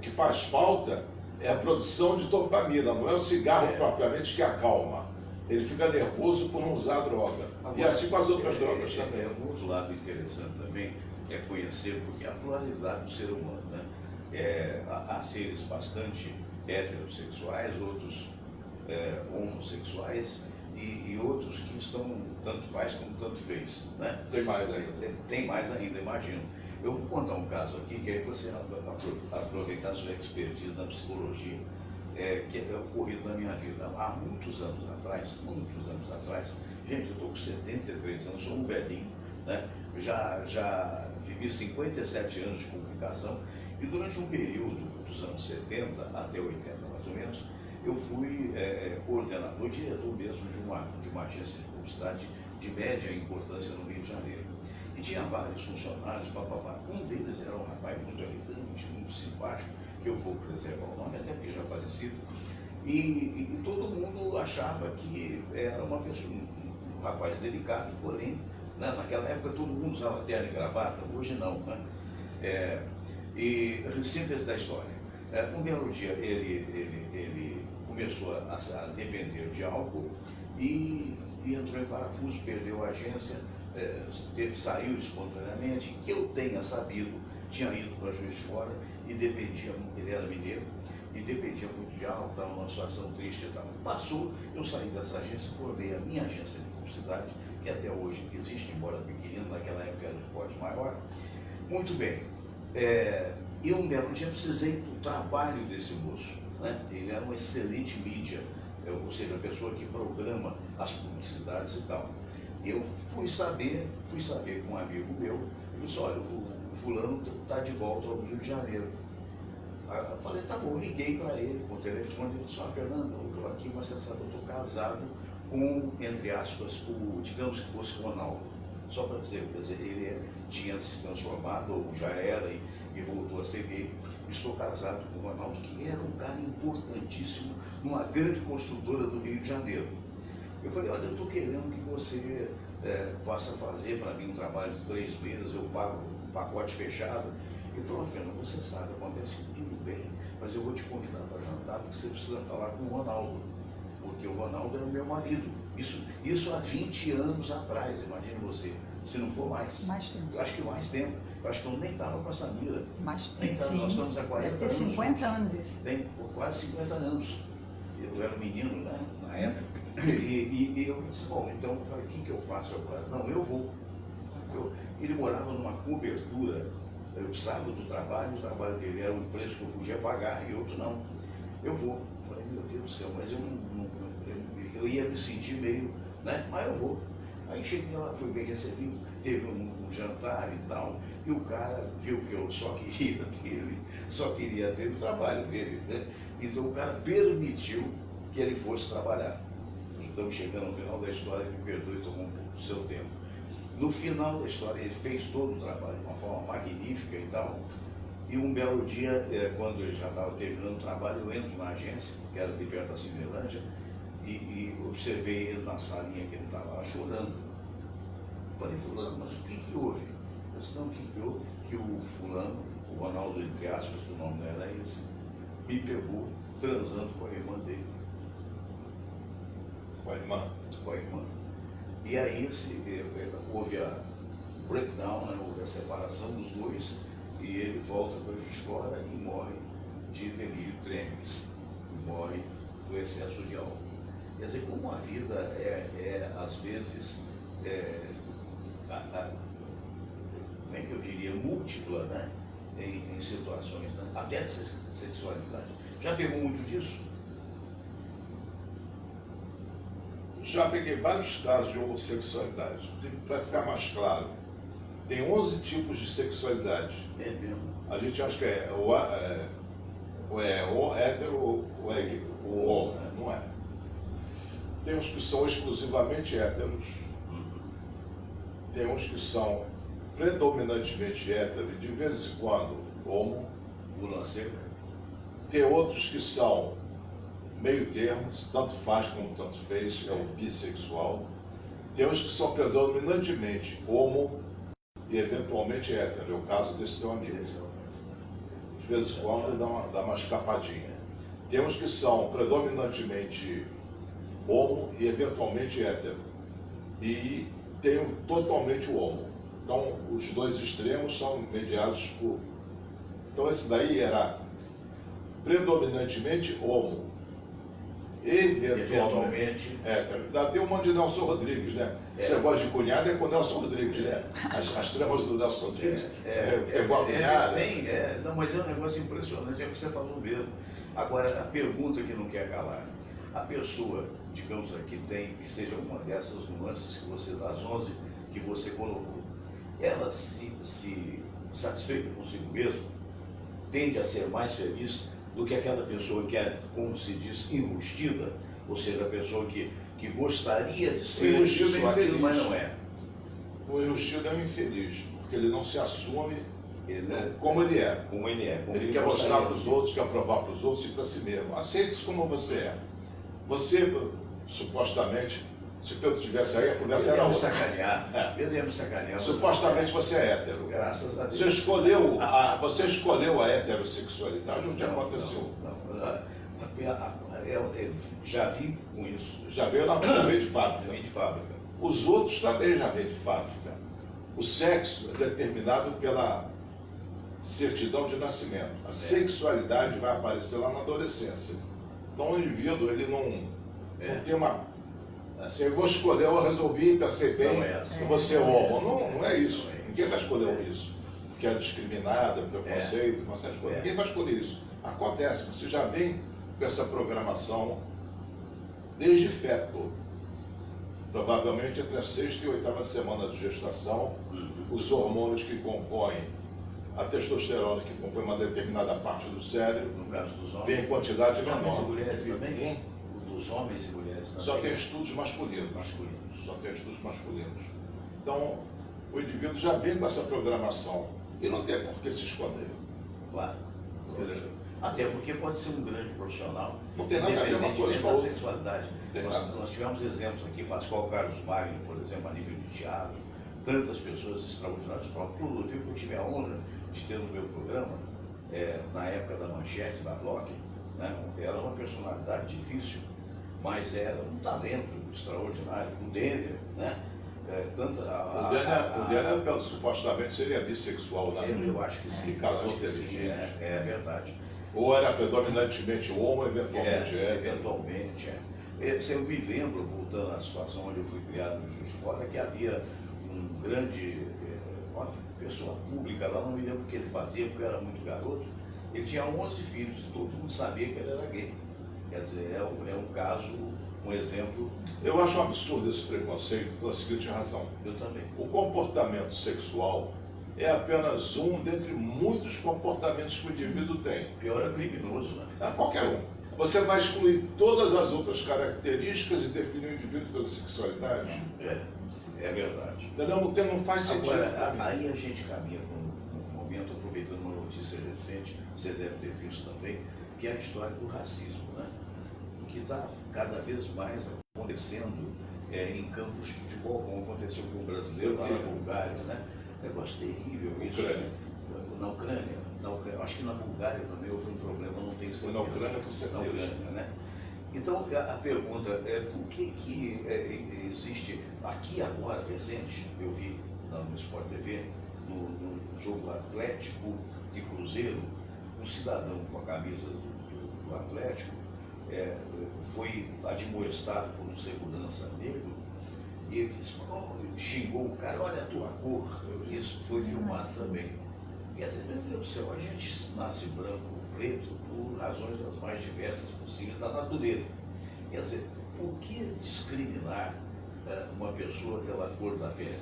que faz falta é a produção de dopamina, não é o cigarro propriamente que acalma. Ele fica nervoso por não usar droga. Agora, e assim com as outras drogas também. Um outro lado interessante também é conhecer, porque a pluralidade do ser humano, né? Há seres bastante heterossexuais, outros homossexuais e outros que estão tanto faz como tanto fez, né? Tem mais ainda. Tem mais ainda, imagino. Eu vou contar um caso aqui, que aí você aproveitar a sua expertise na psicologia, que é ocorrido na minha vida. Há muitos anos atrás, gente, eu estou com 73 anos, sou um velhinho, né? Já vivi 57 anos de comunicação e durante um período dos anos 70 até 80 mais ou menos, eu fui coordenador, diretor mesmo de uma agência de publicidade de média importância no Rio de Janeiro. E tinha vários funcionários, papapá. Um deles era um rapaz muito elegante, muito simpático, que eu vou preservar o nome, até porque já falecido. E todo mundo achava que era uma pessoa, um rapaz delicado, porém, né, naquela época todo mundo usava terno e gravata, hoje não, né? E síntese da história. Um belo dia ele começou a depender de álcool e entrou em parafuso, perdeu a agência, saiu espontaneamente, que eu tenha sabido, tinha ido para Juiz de Fora e dependia, ele era mineiro, e dependia muito de álcool, estava numa situação triste e tal. Passou, eu saí dessa agência, formei a minha agência de publicidade, que até hoje existe, embora pequenino, naquela época era de porte maior. Muito bem. E um belo dia precisei do trabalho desse moço, né? Ele era um excelente mídia, ou seja, a pessoa que programa as publicidades e tal. Eu fui saber com um amigo meu, ele disse, olha, o fulano está de volta ao Rio de Janeiro. Aí eu falei, tá bom, liguei para ele com o telefone, ele disse, Fernando, eu estou aqui, mas você sabe, eu estou casado com, entre aspas, digamos que fosse o Ronaldo. Só para dizer, quer dizer, ele tinha se transformado, ou já era, e voltou a ser gay. Estou casado com o Ronaldo, que era um cara importantíssimo numa grande construtora do Rio de Janeiro. Eu falei, olha, eu estou querendo que você possa fazer para mim um trabalho de 3 meses, eu pago um pacote fechado. Ele falou, Fernando, você sabe, acontece tudo bem, mas eu vou te convidar para jantar porque você precisa falar com o Ronaldo. porque o Ronaldo era o meu marido. Isso há 20 anos atrás, imagine você, se não for mais. Mais tempo. Eu acho que mais tempo. Eu acho que eu nem estava com essa mira. Mais Nem tempo, tava, sim. nós estamos há 40 Deve ter anos. 50 anos isso. Tem quase 50 anos. Eu era menino, né, na época. E eu disse, bom, então eu falei, o que eu faço agora? Não, eu vou. Ele morava numa cobertura, eu precisava do trabalho, o trabalho dele era um preço que eu podia pagar e outro não. Eu vou. Eu falei, meu Deus do céu, mas eu ia me sentir meio, né, mas eu vou. Aí cheguei lá, fui bem recebido, teve um jantar e tal, e o cara viu que eu só queria ter o trabalho dele, né? Então o cara permitiu que ele fosse trabalhar. Então, chegando ao final da história, me perdoe, tomou um pouco do seu tempo. No final da história, ele fez todo o trabalho de uma forma magnífica e tal. E um belo dia, quando ele já estava terminando o trabalho, eu entro na agência, que era de perto da Cinelândia, e observei ele na salinha que ele estava lá chorando. Falei, fulano, mas o que houve? Eu disse, não, o que houve? Que o fulano, o Ronaldo, entre aspas, que o nome dela era esse, me pegou transando com a irmã dele. Com a irmã? Com a irmã. E aí houve a breakdown, né, houve a separação dos dois, e ele volta para Juiz de Fora e morre de delírio tremens, morre do excesso de álcool. Quer dizer, como a vida às vezes, como é que eu diria, múltipla, né, em situações, né, até de sexualidade. Já pegou muito disso? Já peguei vários casos de homossexualidade. Para ficar mais claro, tem 11 tipos de sexualidade. É mesmo. A gente acha que é o hétero ou é o homo, não é. Tem uns que são exclusivamente héteros, tem uns que são predominantemente héteros e de vez em quando homo. Lula seca. Tem outros que são meio termo, tanto faz como tanto fez, é o bissexual. Tem uns que são predominantemente homo e eventualmente hétero, é o caso desse teu amigo. De vez em quando dá uma escapadinha. Tem uns que são predominantemente homo e eventualmente hétero. E tem o totalmente homo. Então, os dois extremos são mediados por... Então, esse daí era predominantemente homo. Eventualmente hétero. Dá até um monte de Nelson Rodrigues, né? Você gosta de cunhada, é com o Nelson Rodrigues, né? As tramas do Nelson Rodrigues. É igual a cunhada. Não, mas é um negócio impressionante, é o que você falou mesmo. Agora, a pergunta que não quer calar. A pessoa, digamos aqui, que seja uma dessas nuances que você, das 11 que você colocou, ela se satisfeita consigo mesma, tende a ser mais feliz do que aquela pessoa que é, como se diz, enrustida, ou seja, a pessoa que gostaria de ser isso ou aquilo, mas não é. O enrustido é um infeliz, porque ele não se assume como ele é. Como ele é. Ele quer mostrar para os outros, quer provar para os outros e para si mesmo. Aceite-se como você é. Você, supostamente, se Pedro estivesse aí, a conversa era outra. Pedro ia me sacanear. Supostamente você é hétero. Graças a Deus. Você escolheu a heterossexualidade, o que aconteceu? Já vi com isso. Já veio lá para meio de fábrica. Meio de fábrica. Os outros também já vêm de fábrica. O sexo é determinado pela certidão de nascimento. A sexualidade vai aparecer lá na adolescência. Então o indivíduo, ele não tem uma... Assim, eu vou escolher, eu resolvi, pensei bem, eu vou ser homo. Não é isso. Ninguém vai escolher isso. Porque é discriminada, preconceito, uma série de coisas. Ninguém vai escolher isso. Acontece, você já vem com essa programação desde feto. Provavelmente entre a 6ª e 8ª semana de gestação, os hormônios que compõem a testosterona, que compõe uma determinada parte do cérebro, no caso dos homens, vem em quantidade menor. Homens e mulheres também? Dos homens e mulheres também? Só tem estudos masculinos. Só tem estudos masculinos. Então, o indivíduo já vem com essa programação e não tem por que se esconder. Claro. Até porque pode ser um grande profissional. Não tem nada a ver uma coisa com a outra. Sexualidade. Nós tivemos exemplos aqui, Pascoal Carlos Magno, por exemplo, a nível de teatro, tantas pessoas extraordinárias. O próprio Ludovico, que eu tive a honra de ter no meu programa, na época da Manchete, da Block, né? Era uma personalidade difícil. mas era um talento extraordinário. O Denner, né? O Denner supostamente seria bissexual, né? Eu acho que sim. E casou acho que sim, inteligente. é verdade. Ou era predominantemente homo, eventualmente hétero. Eventualmente, é. Eu me lembro, voltando à situação onde eu fui criado no Juiz de Fora, que havia um grande, uma pessoa pública lá, não me lembro o que ele fazia, porque eu era muito garoto. Ele tinha 11 filhos e todo mundo sabia que ele era gay. Quer dizer, é um caso, um exemplo. Eu acho um absurdo esse preconceito pela seguinte razão. Eu também. O comportamento sexual é apenas um dentre muitos comportamentos que o indivíduo tem. Pior é criminoso, né? É qualquer um. Você vai excluir todas as outras características e definir o indivíduo pela sexualidade? É verdade. Entendeu? Não faz sentido. Agora, aí a gente caminha com um momento, aproveitando uma notícia recente, você deve ter visto também, que é a história do racismo, né? Que está cada vez mais acontecendo em campos de futebol, como aconteceu com o brasileiro lá na Bulgária, né? Negócio terrível isso. Na Ucrânia. Acho que na Bulgária também houve um problema, não tenho certeza. Na Ucrânia, com certeza. Na Ucrânia, né? Então, a pergunta é por que existe, aqui agora, recente, eu vi no Sport TV, no jogo Atlético e Cruzeiro, um cidadão com a camisa do Atlético foi admoestado por um segurança negro e ele xingou o cara, olha a tua cor. Isso foi filmado também. Quer dizer, meu Deus do céu, a gente nasce branco ou preto por razões as mais diversas possíveis da natureza. Quer dizer, por que discriminar uma pessoa pela cor da pele?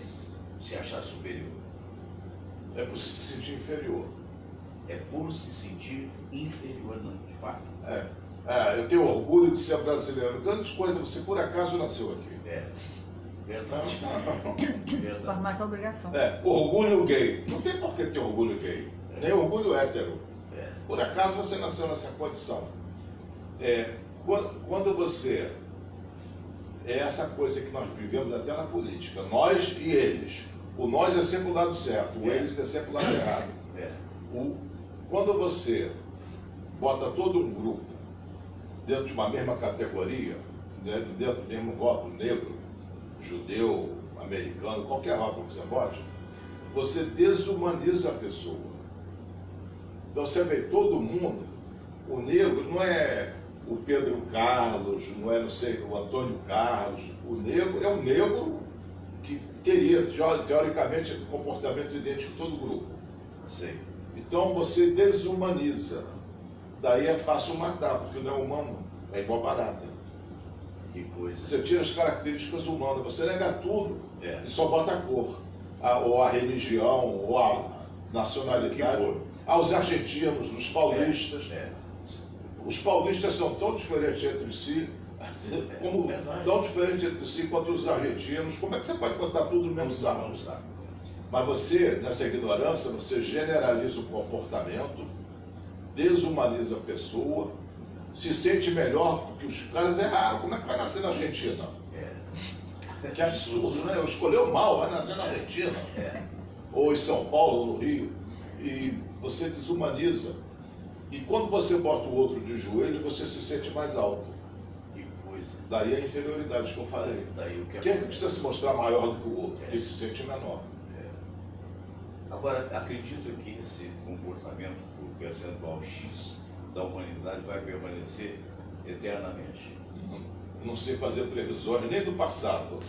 Se achar superior? É por se sentir inferior. É por se sentir inferior, não, de fato. Eu tenho orgulho de ser brasileiro. Grandes coisas, você por acaso nasceu aqui. Verdade. Para marcar a obrigação. Orgulho gay. Não tem por que ter orgulho gay. Nem orgulho hétero. Por acaso você nasceu nessa condição. Quando você... É essa coisa que nós vivemos até na política. Nós e eles. O nós é sempre o lado certo. O eles é sempre o lado errado. Quando você bota todo um grupo dentro de uma mesma categoria, dentro do mesmo voto, negro, judeu, americano, qualquer rótulo que você bote, você desumaniza a pessoa. Então você vê todo mundo, o negro não é o Pedro Carlos, não é, não sei, o Antônio Carlos, o negro é um negro que teria, teoricamente, comportamento idêntico a todo grupo. Sei. Então você desumaniza. Daí é fácil matar, porque não é humano, é igual barata. Que coisa. Você tira as características humanas, você nega tudo É. e só bota a cor, ou a religião, ou a nacionalidade. O que for. Os argentinos, os paulistas. Os paulistas são tão diferentes entre si, como tão diferentes entre si quanto os argentinos. Como é que você pode botar tudo no mesmo saco? Mas você, nessa ignorância, você generaliza o comportamento, desumaniza a pessoa, se sente melhor porque os caras erraram. Como é que vai nascer na Argentina? Que absurdo, né? Escolheu mal, vai nascer na Argentina. Ou em São Paulo, ou no Rio. E você desumaniza. E quando você bota o outro de joelho, você se sente mais alto. Que coisa. Daí a inferioridade que eu falei. Daí o que Quem é que precisa se mostrar maior do que o outro? Ele se sente menor. Agora, acredito que esse comportamento por percentual X da humanidade vai permanecer eternamente. Não sei fazer previsões nem do passado.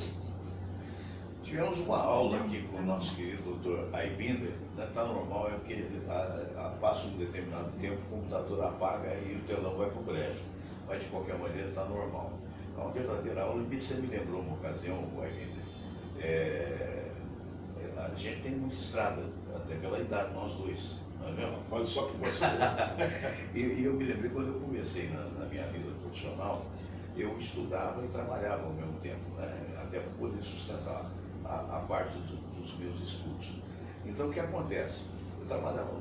Tivemos uma aula aqui com o nosso querido doutor Aibinder, né? Está normal, é porque passa um determinado tempo, o computador apaga e o telão vai para o brejo. Mas de qualquer maneira está normal. É uma verdadeira aula, e você me lembrou uma ocasião, Aibinder. A gente tem muita estrada, até pela idade, nós dois, não é mesmo? Fale só por você. E eu me lembrei quando eu comecei na minha vida profissional, eu estudava e trabalhava ao mesmo tempo, né? Até para poder sustentar a parte dos meus estudos. Então o que acontece? Eu trabalhava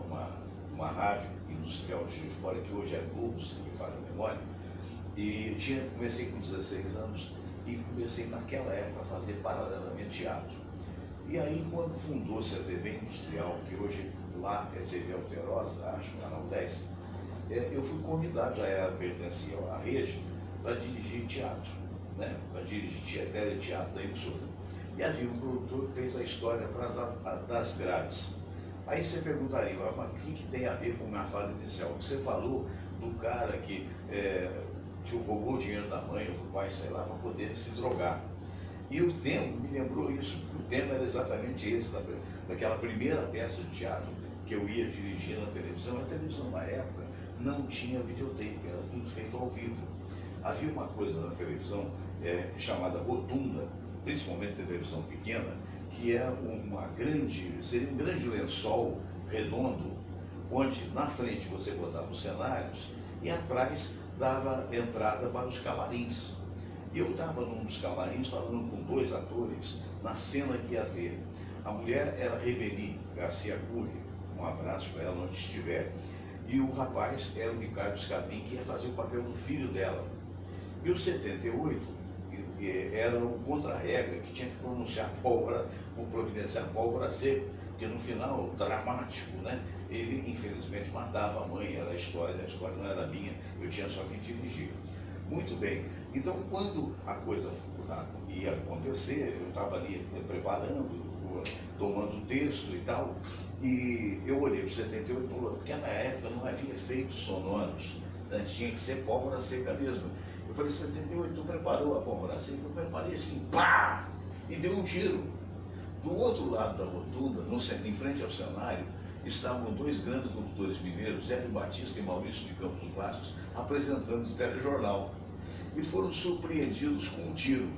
numa rádio industrial de Juiz de Fora, que hoje é Globo, se não me falha a memória, e comecei com 16 anos e comecei naquela época a fazer paralelamente teatro. E aí, quando fundou-se a TV Industrial, que hoje lá é TV Alterosa, acho, canal 10, eu fui convidado, já pertencia à rede, para dirigir teatro, né? Para dirigir teleteatro da emissora. E havia um produtor que fez a história atrás das grades. Aí você perguntaria, mas o que tem a ver com a minha fala inicial? Você falou do cara que roubou o dinheiro da mãe ou do pai, sei lá, para poder se drogar. E o tema me lembrou isso, o tema era exatamente esse, daquela primeira peça de teatro que eu ia dirigir na televisão. A televisão na época não tinha videotape, era tudo feito ao vivo. Havia uma coisa na televisão chamada rotunda, principalmente na televisão pequena, que é seria um grande lençol redondo, onde na frente você botava os cenários e atrás dava entrada para os camarins. E eu estava num dos camarins falando com 2 atores na cena que ia ter. A mulher era Rebeli Garcia Cury, um abraço para ela onde estiver, e o rapaz era o Ricardo Scapin, que ia fazer o papel do filho dela. E o 78 era o contra-regra, que tinha que pronunciar pólvora, ou providenciar pólvora seca, porque no final, dramático, né? Ele infelizmente matava a mãe, era a história não era minha, eu tinha só que dirigir. Muito bem, então quando a coisa ia acontecer, eu estava ali preparando, tomando texto e tal, e eu olhei para o 78 e falou, porque na época não havia efeitos sonoros, né? Tinha que ser pólvora seca mesmo. Eu falei, 78, tu preparou a pólvora seca? Eu preparei assim, pá! E deu um tiro. Do outro lado da rotunda, em frente ao cenário, estavam 2 grandes locutores mineiros, Hélio Batista e Maurício de Campos Bastos, apresentando o telejornal. E foram surpreendidos com um tiro.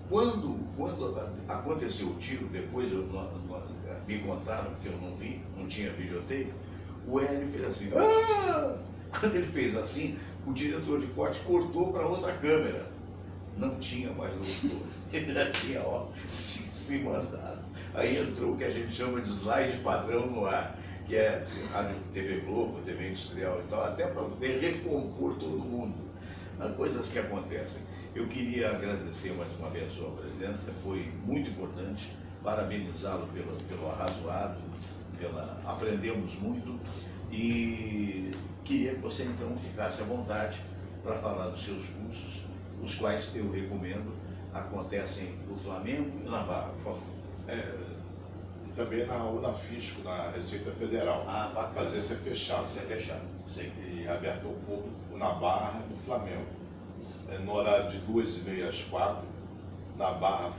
Quando aconteceu o tiro, depois me contaram, porque eu não vi, não tinha videotape, o Hélio fez assim, ah! Quando ele fez assim, o diretor de corte cortou para outra câmera. Não tinha mais locutor. Ele já tinha se mandado. Aí entrou o que a gente chama de slide padrão no ar, que é rádio, TV Globo, TV Industrial e tal, até para poder recompor todo mundo. Coisas que acontecem. Eu queria agradecer mais uma vez a sua presença, foi muito importante, parabenizá-lo pelo arrazoado, aprendemos muito, e queria que você então ficasse à vontade para falar dos seus cursos, os quais eu recomendo, acontecem no Flamengo e na Barra, por favor. E também na Unafisco, na Receita Federal. Ah, bacana. Mas esse é fechado. Esse é fechado, sim. E aberto ao público na Barra e no Flamengo. No horário de 2h30 às 4h. Na Barra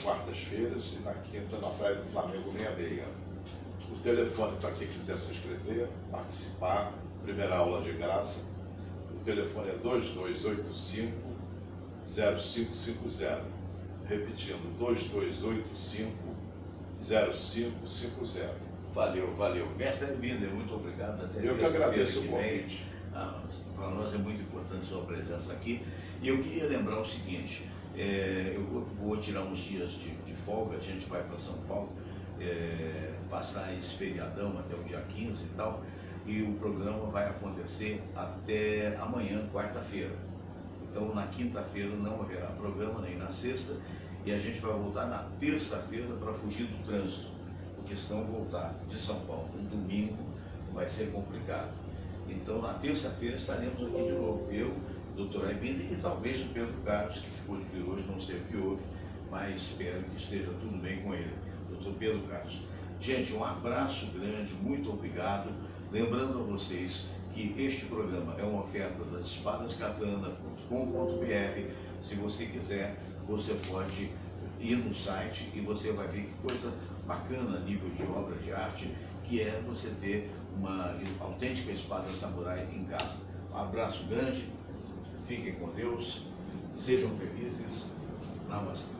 quartas-feiras e na quinta na Praia do Flamengo, 6h30. O telefone para quem quiser se inscrever, participar, primeira aula de graça. O telefone é 2285-0550. Repetindo, 2285-0550. Valeu. Mestre Binder, muito obrigado. Até eu que agradeço o convite. Para nós é muito importante sua presença aqui. E eu queria lembrar o seguinte, eu vou tirar uns dias de folga, a gente vai para São Paulo, passar esse feriadão até o dia 15 e tal, e o programa vai acontecer até amanhã, quarta-feira. Então na quinta-feira não haverá programa, nem na sexta, e a gente vai voltar na terça-feira para fugir do trânsito, porque senão voltar de São Paulo no domingo vai ser complicado. Então na terça-feira estaremos aqui de novo, eu, Dr. Aibinder e talvez o Pedro Carlos, que ficou de vir hoje, não sei o que houve, mas espero que esteja tudo bem com ele. Dr. Pedro Carlos. Gente, um abraço grande, muito obrigado. Lembrando a vocês que este programa é uma oferta das espadascatana.com.br. Se você quiser, você pode ir no site e você vai ver que coisa bacana a nível de obra de arte, que é você ter uma autêntica espada samurai em casa. Um abraço grande, fiquem com Deus, sejam felizes. Namastê.